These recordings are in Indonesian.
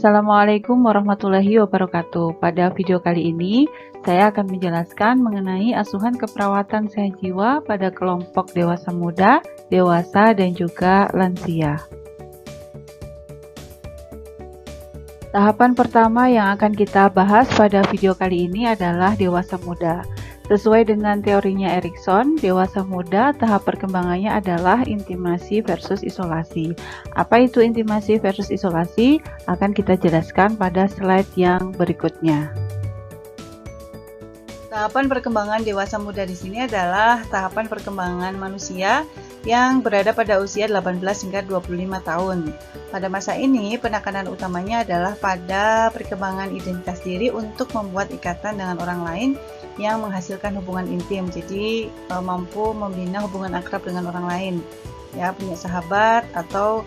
Assalamualaikum warahmatullahi wabarakatuh. Pada video kali ini, saya akan menjelaskan mengenai asuhan keperawatan sehat jiwa pada kelompok dewasa muda, dewasa, dan juga lansia. Tahapan pertama yang akan kita bahas pada video kali ini adalah dewasa muda. Sesuai dengan teorinya Erikson, dewasa muda tahap perkembangannya adalah intimasi versus isolasi. Apa itu intimasi versus isolasi? Akan kita jelaskan pada slide yang berikutnya. Tahapan perkembangan dewasa muda di sini adalah tahapan perkembangan manusia yang berada pada usia 18 hingga 25 tahun. Pada masa ini, penekanan utamanya adalah pada perkembangan identitas diri untuk membuat ikatan dengan orang lain yang menghasilkan hubungan intim. Jadi mampu membina hubungan akrab dengan orang lain, ya, punya sahabat atau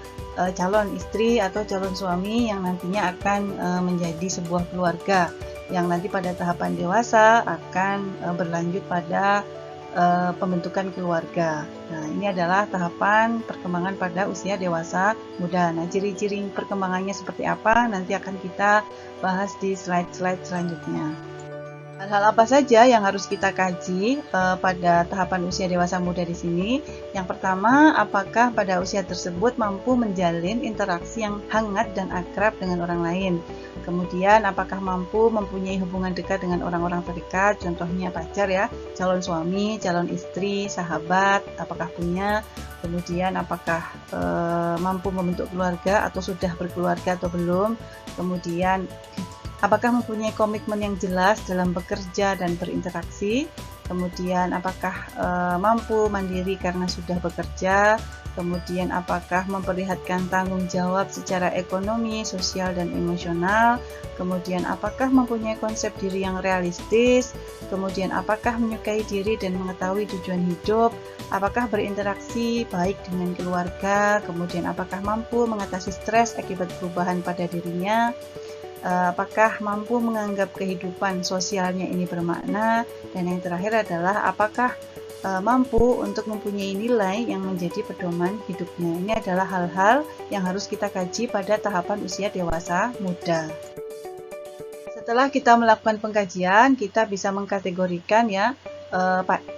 calon istri atau calon suami yang nantinya akan menjadi sebuah keluarga yang nanti pada tahapan dewasa akan berlanjut pada pembentukan keluarga. Nah, ini adalah tahapan perkembangan pada usia dewasa muda. Nah, ciri-ciri perkembangannya seperti apa nanti akan kita bahas di slide-slide selanjutnya. Hal-hal apa saja yang harus kita kaji pada tahapan usia dewasa muda di sini? Yang pertama, apakah pada usia tersebut mampu menjalin interaksi yang hangat dan akrab dengan orang lain? Kemudian, apakah mampu mempunyai hubungan dekat dengan orang-orang terdekat, contohnya pacar, ya, calon suami, calon istri, sahabat, apakah punya? Kemudian, apakah mampu membentuk keluarga atau sudah berkeluarga atau belum? Kemudian, apakah mempunyai komitmen yang jelas dalam bekerja dan berinteraksi? Kemudian, apakah mampu mandiri karena sudah bekerja? Kemudian, apakah memperlihatkan tanggung jawab secara ekonomi, sosial, dan emosional? Kemudian, apakah mempunyai konsep diri yang realistis? Kemudian, apakah menyukai diri dan mengetahui tujuan hidup? Apakah berinteraksi baik dengan keluarga? Kemudian, apakah mampu mengatasi stres akibat perubahan pada dirinya? Apakah mampu menganggap kehidupan sosialnya ini bermakna? Dan yang terakhir adalah apakah mampu untuk mempunyai nilai yang menjadi pedoman hidupnya. Ini adalah hal-hal yang harus kita kaji pada tahapan usia dewasa muda. Setelah kita melakukan pengkajian, kita bisa mengkategorikan, ya,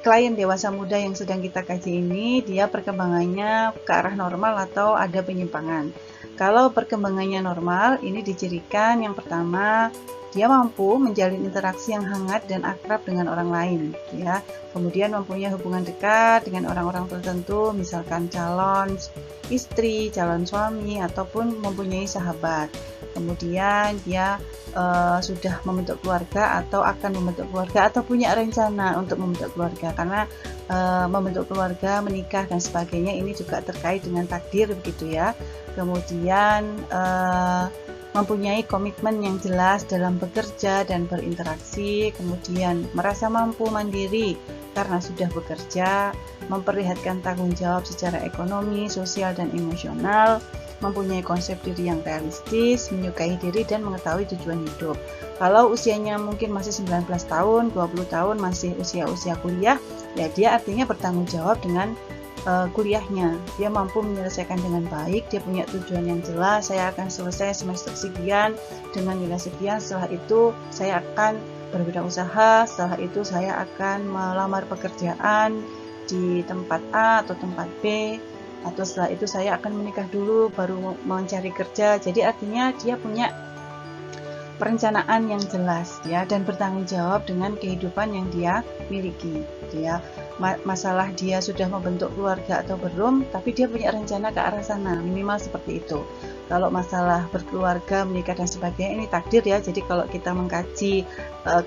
klien dewasa muda yang sedang kita kaji ini, dia perkembangannya ke arah normal atau ada penyimpangan. Kalau perkembangannya normal, ini dicirikan yang pertama, dia mampu menjalin interaksi yang hangat dan akrab dengan orang lain, ya. Kemudian mempunyai hubungan dekat dengan orang-orang tertentu, misalkan calon istri, calon suami, ataupun mempunyai sahabat. Kemudian dia sudah membentuk keluarga atau akan membentuk keluarga atau punya rencana untuk membentuk keluarga, karena membentuk keluarga, menikah, dan sebagainya ini juga terkait dengan takdir, begitu, ya. Kemudian mempunyai komitmen yang jelas dalam bekerja dan berinteraksi, kemudian merasa mampu mandiri karena sudah bekerja, memperlihatkan tanggung jawab secara ekonomi, sosial, dan emosional, mempunyai konsep diri yang realistis, menyukai diri, dan mengetahui tujuan hidup. Kalau usianya mungkin masih 19 tahun, 20 tahun, masih usia-usia kuliah, ya dia artinya bertanggung jawab dengan kuliahnya. Dia mampu menyelesaikan dengan baik, dia punya tujuan yang jelas, saya akan selesai semester sekian dengan nilai sekian, setelah itu saya akan berwirausaha, setelah itu saya akan melamar pekerjaan di tempat A atau tempat B, atau setelah itu saya akan menikah dulu baru mencari kerja. Jadi artinya dia punya perencanaan yang jelas, ya, dan bertanggung jawab dengan kehidupan yang dia miliki, ya. Masalah dia sudah membentuk keluarga atau belum, tapi dia punya rencana ke arah sana, minimal seperti itu. Kalau masalah berkeluarga, menikah, dan sebagainya, ini takdir, ya. Jadi kalau kita mengkaji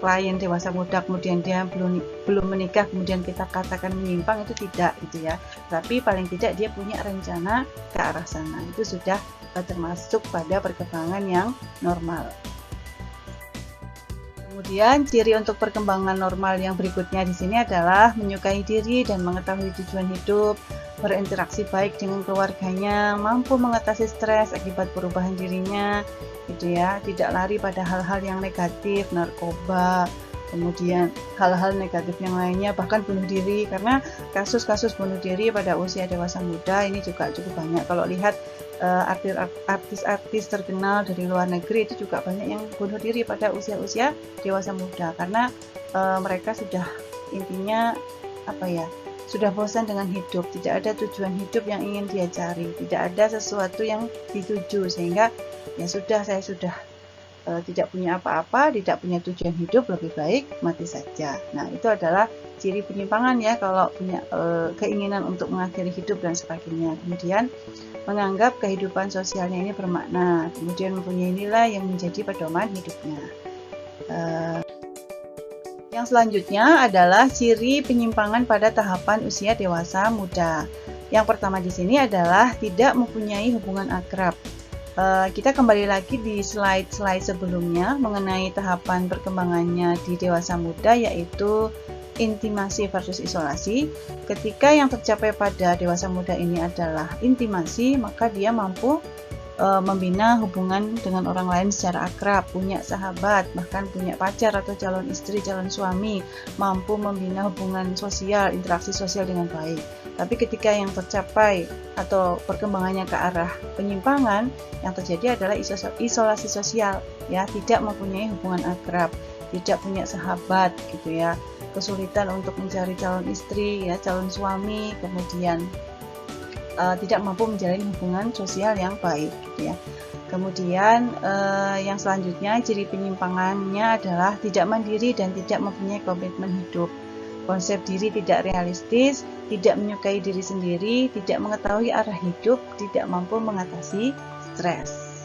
klien dewasa muda kemudian dia belum menikah, kemudian kita katakan menyimpang, itu tidak, gitu, ya. Tapi paling tidak dia punya rencana ke arah sana, itu sudah termasuk pada perkembangan yang normal. Kemudian ciri untuk perkembangan normal yang berikutnya di sini adalah menyukai diri dan mengetahui tujuan hidup, berinteraksi baik dengan keluarganya, mampu mengatasi stres akibat perubahan dirinya, gitu, ya, tidak lari pada hal-hal yang negatif, narkoba, kemudian hal-hal negatif yang lainnya, bahkan bunuh diri, karena kasus-kasus bunuh diri pada usia dewasa muda ini juga cukup banyak. Kalau lihat artis-artis terkenal dari luar negeri itu juga banyak yang bunuh diri pada usia-usia dewasa muda, karena mereka sudah, intinya apa ya, sudah bosan dengan hidup, tidak ada tujuan hidup yang ingin dia cari, tidak ada sesuatu yang dituju, sehingga ya sudah, saya sudah tidak punya apa-apa, tidak punya tujuan hidup, lebih baik mati saja. Nah, itu adalah ciri penyimpangan ya, kalau punya keinginan untuk mengakhiri hidup dan sebagainya. Kemudian menganggap kehidupan sosialnya ini bermakna, kemudian mempunyai nilai yang menjadi pedoman hidupnya. Yang selanjutnya adalah ciri penyimpangan pada tahapan usia dewasa muda. Yang pertama di sini adalah tidak mempunyai hubungan akrab. Kita kembali lagi di slide sebelumnya mengenai tahapan perkembangannya di dewasa muda, yaitu intimasi versus isolasi. Ketika yang tercapai pada dewasa muda ini adalah intimasi, maka dia mampu membina hubungan dengan orang lain secara akrab, punya sahabat, bahkan punya pacar atau calon istri, calon suami, mampu membina hubungan sosial, interaksi sosial dengan baik. Tapi ketika yang tercapai atau perkembangannya ke arah penyimpangan, yang terjadi adalah isolasi sosial, ya, tidak mempunyai hubungan akrab, tidak punya sahabat gitu ya, kesulitan untuk mencari calon istri, ya, calon suami, kemudian tidak mampu menjalin hubungan sosial yang baik gitu ya. Kemudian yang selanjutnya, ciri penyimpangannya adalah tidak mandiri dan tidak mempunyai komitmen hidup. Konsep diri tidak realistis, tidak menyukai diri sendiri, tidak mengetahui arah hidup, tidak mampu mengatasi stres.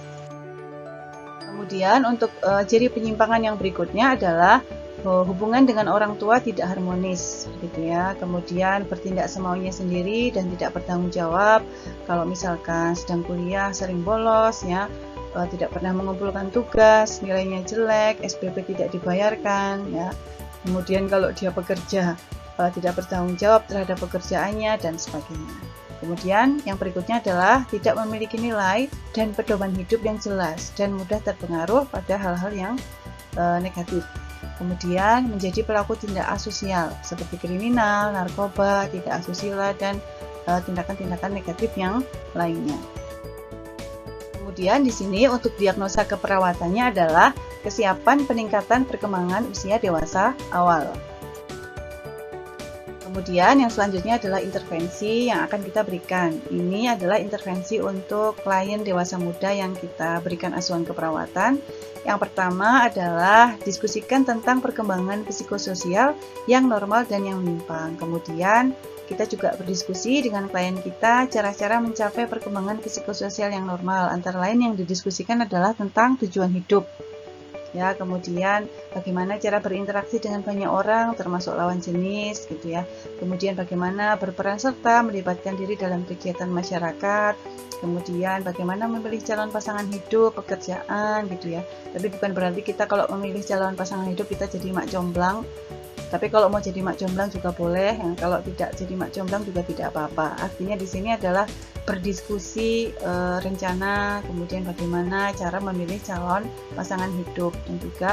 Kemudian untuk ciri penyimpangan yang berikutnya adalah hubungan dengan orang tua tidak harmonis gitu ya. Kemudian bertindak semaunya sendiri dan tidak bertanggung jawab. Kalau misalkan sedang kuliah sering bolos ya, tidak pernah mengumpulkan tugas, nilainya jelek, SPP tidak dibayarkan ya. Kemudian kalau dia bekerja tidak bertanggung jawab terhadap pekerjaannya dan sebagainya. Kemudian yang berikutnya adalah tidak memiliki nilai dan pedoman hidup yang jelas dan mudah terpengaruh pada hal-hal yang negatif. Kemudian menjadi pelaku tindak asosial seperti kriminal, narkoba, tidak asusila, dan tindakan-tindakan negatif yang lainnya. Kemudian di sini untuk diagnosa keperawatannya adalah kesiapan peningkatan perkembangan usia dewasa awal. Kemudian yang selanjutnya adalah intervensi yang akan kita berikan. Ini adalah intervensi untuk klien dewasa muda yang kita berikan asuhan keperawatan. Yang pertama adalah diskusikan tentang perkembangan psikososial yang normal dan yang menyimpang. Kemudian kita juga berdiskusi dengan klien kita cara-cara mencapai perkembangan psikososial yang normal. Antara lain yang didiskusikan adalah tentang tujuan hidup. Ya, kemudian bagaimana cara berinteraksi dengan banyak orang termasuk lawan jenis gitu ya. Kemudian bagaimana berperan serta melibatkan diri dalam kegiatan masyarakat. Kemudian bagaimana memilih calon pasangan hidup, pekerjaan gitu ya. Tapi bukan berarti kita kalau memilih calon pasangan hidup kita jadi mak jomblang. Tapi kalau mau jadi mak jomblang juga boleh, kalau tidak jadi mak jomblang juga tidak apa-apa. Artinya di sini adalah berdiskusi rencana, kemudian bagaimana cara memilih calon pasangan hidup, dan juga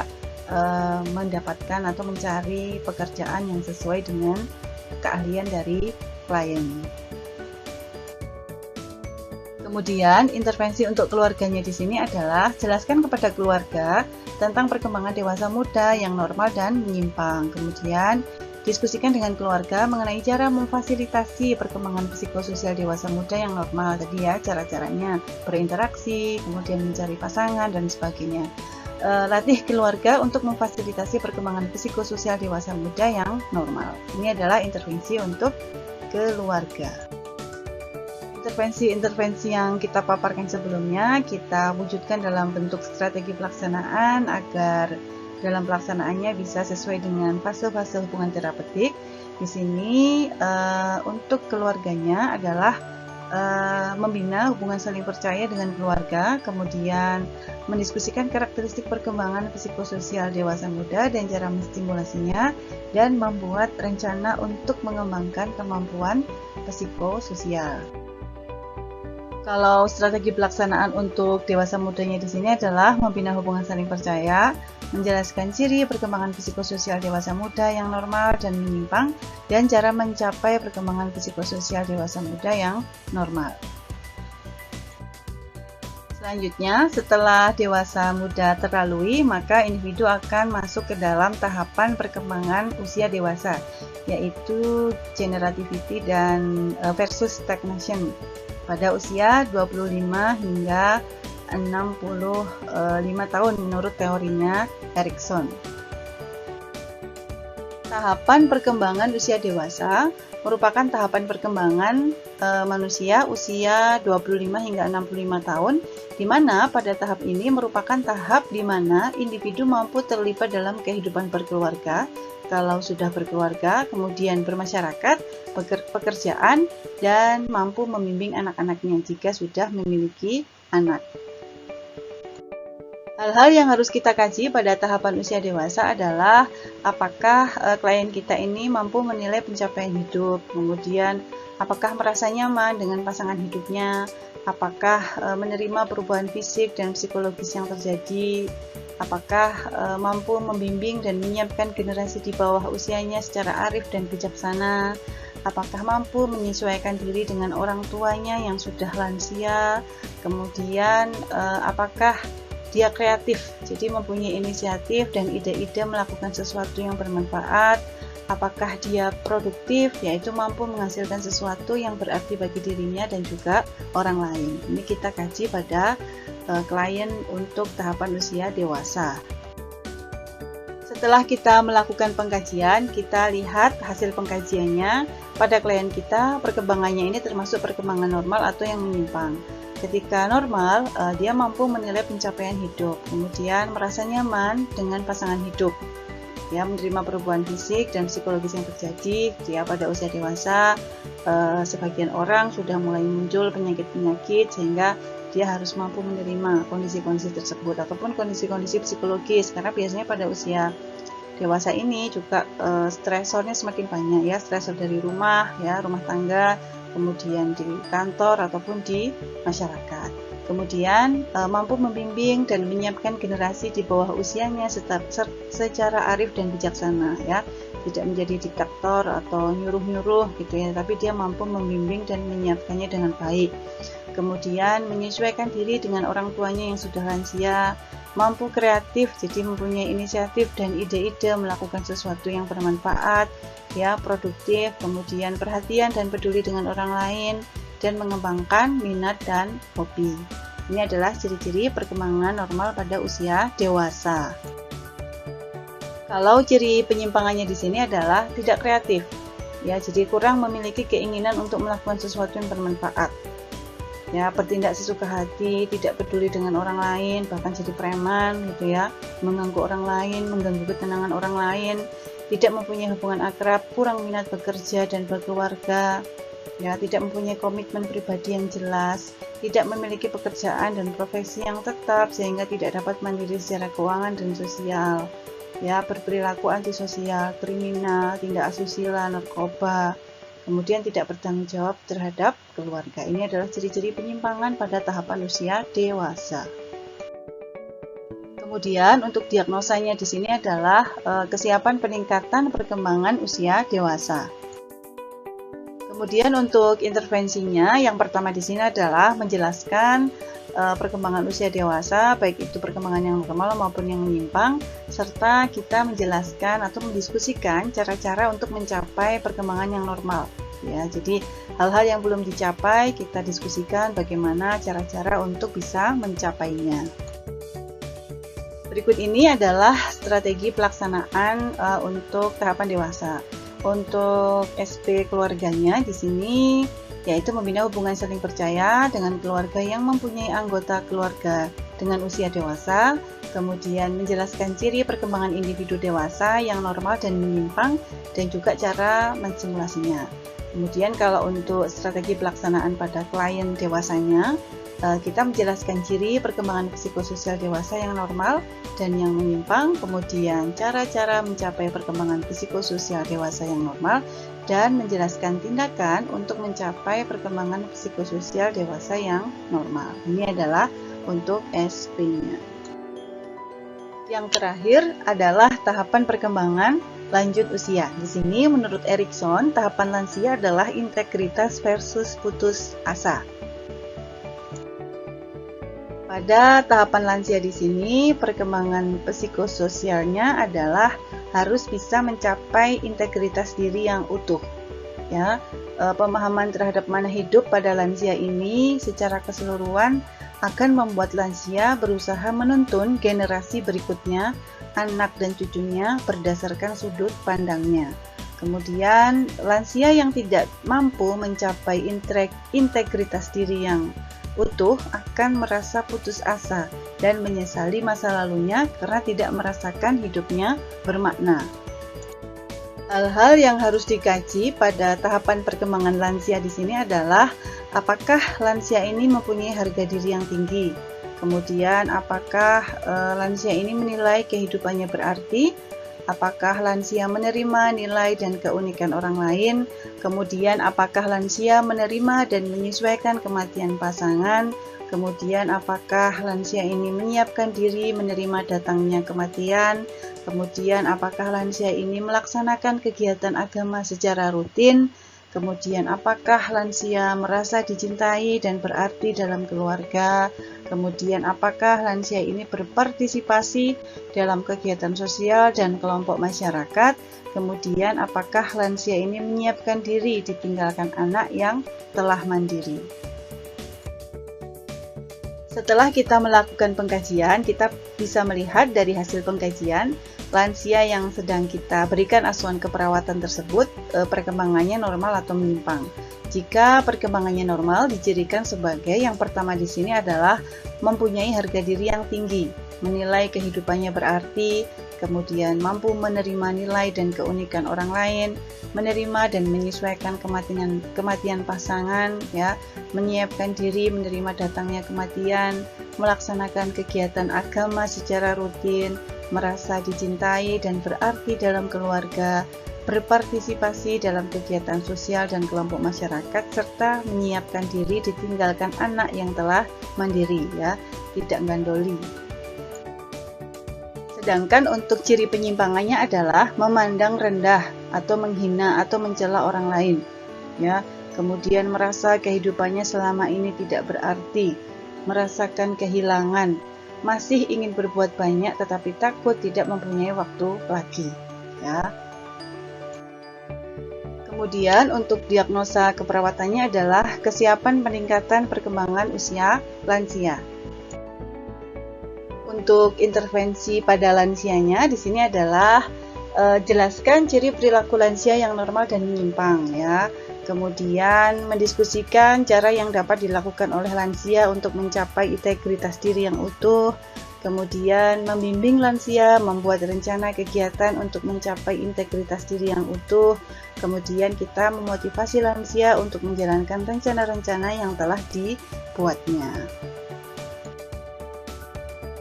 mendapatkan atau mencari pekerjaan yang sesuai dengan keahlian dari klien. Kemudian intervensi untuk keluarganya di sini adalah jelaskan kepada keluarga tentang perkembangan dewasa muda yang normal dan menyimpang. Kemudian diskusikan dengan keluarga mengenai cara memfasilitasi perkembangan psikososial dewasa muda yang normal. Tadi ya, cara-caranya berinteraksi, kemudian mencari pasangan dan sebagainya. Latih keluarga untuk memfasilitasi perkembangan psikososial dewasa muda yang normal. Ini adalah intervensi untuk keluarga. Intervensi-intervensi yang kita paparkan sebelumnya kita wujudkan dalam bentuk strategi pelaksanaan agar dalam pelaksanaannya bisa sesuai dengan fase-fase hubungan terapeutik. Di sini untuk keluarganya adalah membina hubungan saling percaya dengan keluarga, kemudian mendiskusikan karakteristik perkembangan psikososial dewasa muda dan cara menstimulasinya, dan membuat rencana untuk mengembangkan kemampuan psikososial. Kalau strategi pelaksanaan untuk dewasa mudanya di sini adalah membina hubungan saling percaya, menjelaskan ciri perkembangan psikososial dewasa muda yang normal dan menyimpang, dan cara mencapai perkembangan psikososial dewasa muda yang normal. Selanjutnya, setelah dewasa muda terlalui, maka individu akan masuk ke dalam tahapan perkembangan usia dewasa, yaitu generativity dan versus stagnation pada usia 25 hingga 65 tahun menurut teorinya Erikson. Tahapan perkembangan usia dewasa merupakan tahapan perkembangan manusia usia 25 hingga 65 tahun, di mana pada tahap ini merupakan tahap di mana individu mampu terlibat dalam kehidupan berkeluarga, kalau sudah berkeluarga, kemudian bermasyarakat, pekerjaan, dan mampu membimbing anak-anaknya jika sudah memiliki anak. Hal-hal yang harus kita kaji pada tahapan usia dewasa adalah apakah klien kita ini mampu menilai pencapaian hidup, kemudian apakah merasa nyaman dengan pasangan hidupnya, apakah menerima perubahan fisik dan psikologis yang terjadi, apakah mampu membimbing dan menyiapkan generasi di bawah usianya secara arif dan bijaksana, apakah mampu menyesuaikan diri dengan orang tuanya yang sudah lansia, kemudian apakah dia kreatif, jadi mempunyai inisiatif dan ide-ide melakukan sesuatu yang bermanfaat. Apakah dia produktif, yaitu mampu menghasilkan sesuatu yang berarti bagi dirinya dan juga orang lain. Ini kita kaji pada klien untuk tahapan usia dewasa. Setelah kita melakukan pengkajian, kita lihat hasil pengkajiannya. Pada klien kita, perkembangannya ini termasuk perkembangan normal atau yang menyimpang. Ketika normal, dia mampu menilai pencapaian hidup, kemudian merasa nyaman dengan pasangan hidup, ya, menerima perubahan fisik dan psikologis yang terjadi. Dia pada usia dewasa, sebagian orang sudah mulai muncul penyakit-penyakit sehingga dia harus mampu menerima kondisi-kondisi tersebut ataupun kondisi-kondisi psikologis, karena biasanya pada usia dewasa ini juga stresornya semakin banyak, ya, stresor dari rumah, ya, rumah tangga, kemudian di kantor ataupun di masyarakat. Kemudian mampu membimbing dan menyiapkan generasi di bawah usianya secara arif dan bijaksana, ya, tidak menjadi diktator atau nyuruh-nyuruh gitu ya, tapi dia mampu membimbing dan menyiapkannya dengan baik. Kemudian menyesuaikan diri dengan orang tuanya yang sudah lansia, mampu kreatif, jadi mempunyai inisiatif dan ide-ide melakukan sesuatu yang bermanfaat, ya, produktif, kemudian perhatian dan peduli dengan orang lain, dan mengembangkan minat dan hobi. Ini adalah ciri-ciri perkembangan normal pada usia dewasa. Kalau ciri penyimpangannya di sini adalah tidak kreatif, ya, jadi kurang memiliki keinginan untuk melakukan sesuatu yang bermanfaat. Ya, bertindak sesuka hati, tidak peduli dengan orang lain, bahkan jadi preman gitu ya, mengganggu orang lain, mengganggu ketenangan orang lain, tidak mempunyai hubungan akrab, kurang minat bekerja dan berkeluarga, ya, tidak mempunyai komitmen pribadi yang jelas, tidak memiliki pekerjaan dan profesi yang tetap sehingga tidak dapat mandiri secara keuangan dan sosial, ya, berperilaku antisosial, kriminal, tindak asusila, narkoba, kemudian tidak bertanggung jawab terhadap keluarga. Ini adalah ciri-ciri penyimpangan pada tahapan usia dewasa. Kemudian untuk diagnosanya di sini adalah kesiapan peningkatan perkembangan usia dewasa. Kemudian untuk intervensinya, yang pertama di sini adalah menjelaskan perkembangan usia dewasa, baik itu perkembangan yang normal maupun yang menyimpang, serta kita menjelaskan atau mendiskusikan cara-cara untuk mencapai perkembangan yang normal. Ya, jadi hal-hal yang belum dicapai kita diskusikan bagaimana cara-cara untuk bisa mencapainya. Berikut ini adalah strategi pelaksanaan untuk tahapan dewasa. Untuk SP keluarganya di sini yaitu membina hubungan saling percaya dengan keluarga yang mempunyai anggota keluarga dengan usia dewasa, kemudian menjelaskan ciri perkembangan individu dewasa yang normal dan menyimpang, dan juga cara mensimulasinya. Kemudian kalau untuk strategi pelaksanaan pada klien dewasanya, kita menjelaskan ciri perkembangan psikososial dewasa yang normal dan yang menyimpang, kemudian cara-cara mencapai perkembangan psikososial dewasa yang normal, dan menjelaskan tindakan untuk mencapai perkembangan psikososial dewasa yang normal. Ini adalah untuk SP-nya. Yang terakhir adalah tahapan perkembangan lanjut usia. Di sini menurut Erikson, tahapan lansia adalah integritas versus putus asa. Pada tahapan lansia di sini, perkembangan psikososialnya adalah harus bisa mencapai integritas diri yang utuh. Ya, pemahaman terhadap makna hidup pada lansia ini secara keseluruhan akan membuat lansia berusaha menuntun generasi berikutnya, anak dan cucunya berdasarkan sudut pandangnya. Kemudian, lansia yang tidak mampu mencapai integritas diri yang utuh akan merasa putus asa dan menyesali masa lalunya karena tidak merasakan hidupnya bermakna. Hal-hal yang harus dikaji pada tahapan perkembangan lansia di sini adalah apakah lansia ini mempunyai harga diri yang tinggi, kemudian apakah lansia ini menilai kehidupannya berarti, apakah lansia menerima nilai dan keunikan orang lain, kemudian apakah lansia menerima dan menyesuaikan kematian pasangan, kemudian apakah lansia ini menyiapkan diri menerima datangnya kematian, kemudian apakah lansia ini melaksanakan kegiatan agama secara rutin, kemudian apakah lansia merasa dicintai dan berarti dalam keluarga, kemudian apakah lansia ini berpartisipasi dalam kegiatan sosial dan kelompok masyarakat, kemudian apakah lansia ini menyiapkan diri ditinggalkan anak yang telah mandiri. Setelah kita melakukan pengkajian, kita bisa melihat dari hasil pengkajian, lansia yang sedang kita berikan asuhan keperawatan tersebut perkembangannya normal atau menyimpang. Jika perkembangannya normal, dicirikan sebagai yang pertama di sini adalah mempunyai harga diri yang tinggi, menilai kehidupannya berarti, kemudian mampu menerima nilai dan keunikan orang lain, menerima dan menyesuaikan kematian pasangan, ya, menyiapkan diri menerima datangnya kematian, melaksanakan kegiatan agama secara rutin, merasa dicintai dan berarti dalam keluarga, berpartisipasi dalam kegiatan sosial dan kelompok masyarakat, serta menyiapkan diri ditinggalkan anak yang telah mandiri, ya, tidak gandoli. Sedangkan untuk ciri penyimpangannya adalah memandang rendah atau menghina atau mencela orang lain, ya. Kemudian merasa kehidupannya selama ini tidak berarti, merasakan kehilangan, masih ingin berbuat banyak tetapi takut tidak mempunyai waktu lagi, ya. Kemudian untuk diagnosa keperawatannya adalah kesiapan peningkatan perkembangan usia lansia. Untuk intervensi pada lansianya di sini adalah jelaskan ciri perilaku lansia yang normal dan menyimpang, ya. Kemudian mendiskusikan cara yang dapat dilakukan oleh lansia untuk mencapai integritas diri yang utuh. Kemudian membimbing lansia membuat rencana kegiatan untuk mencapai integritas diri yang utuh. Kemudian kita memotivasi lansia untuk menjalankan rencana-rencana yang telah dibuatnya.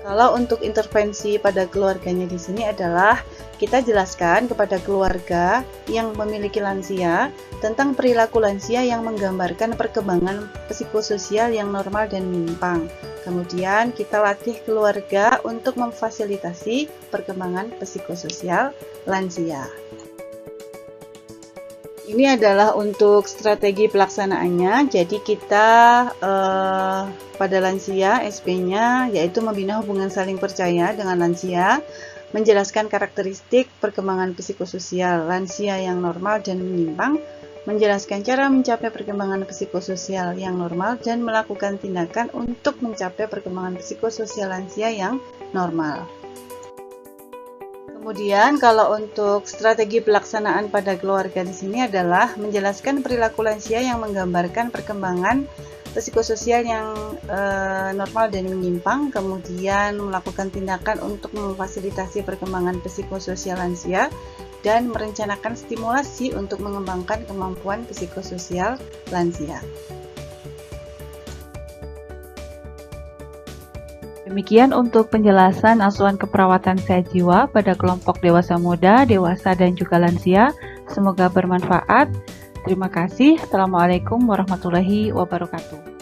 Kalau untuk intervensi pada keluarganya di sini adalah kita jelaskan kepada keluarga yang memiliki lansia tentang perilaku lansia yang menggambarkan perkembangan psikososial yang normal dan menyimpang. Kemudian kita latih keluarga untuk memfasilitasi perkembangan psikososial lansia. Ini adalah untuk strategi pelaksanaannya. Jadi kita pada lansia SP-nya yaitu membina hubungan saling percaya dengan lansia, menjelaskan karakteristik perkembangan psikososial lansia yang normal dan menyimpang, menjelaskan cara mencapai perkembangan psikososial yang normal dan melakukan tindakan untuk mencapai perkembangan psikososial lansia yang normal. Kemudian kalau untuk strategi pelaksanaan pada keluarga di sini adalah menjelaskan perilaku lansia yang menggambarkan perkembangan psikososial yang normal dan menyimpang, kemudian melakukan tindakan untuk memfasilitasi perkembangan psikososial lansia dan merencanakan stimulasi untuk mengembangkan kemampuan psikososial lansia. Demikian untuk penjelasan asuhan keperawatan sehat jiwa pada kelompok dewasa muda, dewasa, dan juga lansia. Semoga bermanfaat. Terima kasih. Assalamualaikum warahmatullahi wabarakatuh.